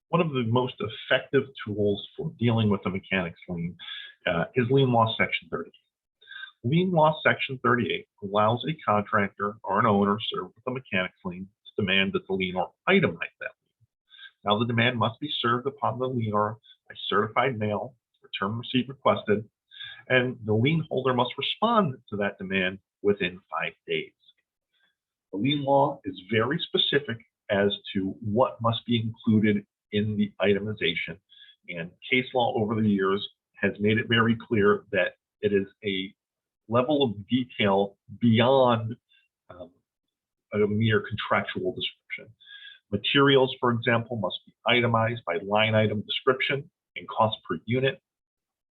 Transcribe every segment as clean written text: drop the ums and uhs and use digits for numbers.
One of the most effective tools for dealing with a mechanics lien is Lien Law Section 38. Lien Law Section 38 allows a contractor or an owner served with a mechanics lien to demand that the lienor itemize that lien. Now, the demand must be served upon the lienor by certified mail, return receipt requested, and the lien holder must respond to that demand within 5 days. The lien law is very specific as to what must be included in the itemization, and case law over the years has made it very clear that it is a level of detail beyond a mere contractual description. Materials, for example, must be itemized by line item description and cost per unit.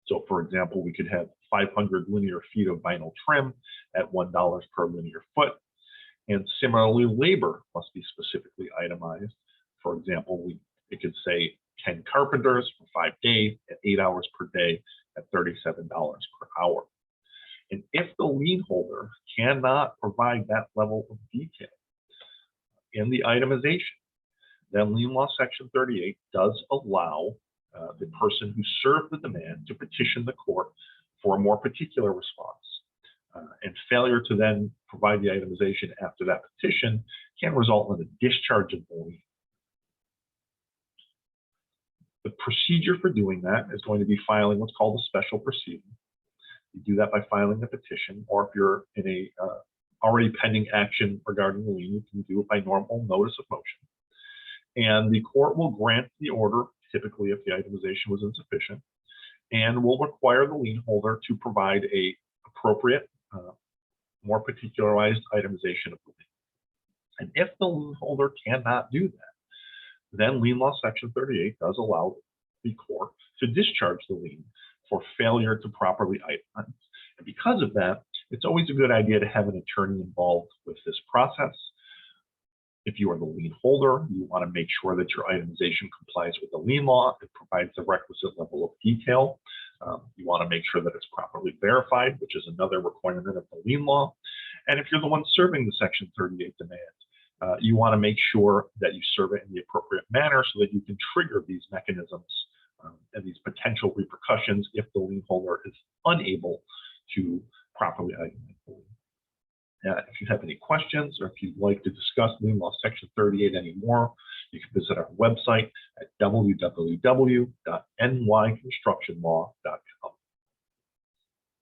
So, for example, we could have 500 linear feet of vinyl trim at $1 per linear foot. And similarly, labor must be specifically itemized. For example, it could say 10 carpenters for 5 days at 8 hours per day at $37 per hour. And if the lien holder cannot provide that level of detail in the itemization, then Lien Law Section 38 does allow the person who served the demand to petition the court for a more particular response. And failure to then provide the itemization after that petition can result in a discharge of the lien. The procedure for doing that is going to be filing what's called a special proceeding. You do that by filing a petition, or if you're in a already pending action regarding the lien, you can do it by normal notice of motion. And the court will grant the order, typically if the itemization was insufficient, and will require the lien holder to provide a appropriate, more particularized itemization of the lien. And if the lien holder cannot do that, then Lien Law Section 38 does allow the court to discharge the lien for failure to properly itemize. And because of that, it's always a good idea to have an attorney involved with this process. If you are the lien holder, you want to make sure that your itemization complies with the lien law. It provides the requisite level of detail. You want to make sure that it's properly verified, which is another requirement of the lien law. And if you're the one serving the Section 38 demand, you want to make sure that you serve it in the appropriate manner so that you can trigger these mechanisms and these potential repercussions if the lien holder is unable to properly itemize the lien. If you have any questions or if you'd like to discuss Lien Law Section 38 anymore, you can visit our website at www.nyconstructionlaw.com.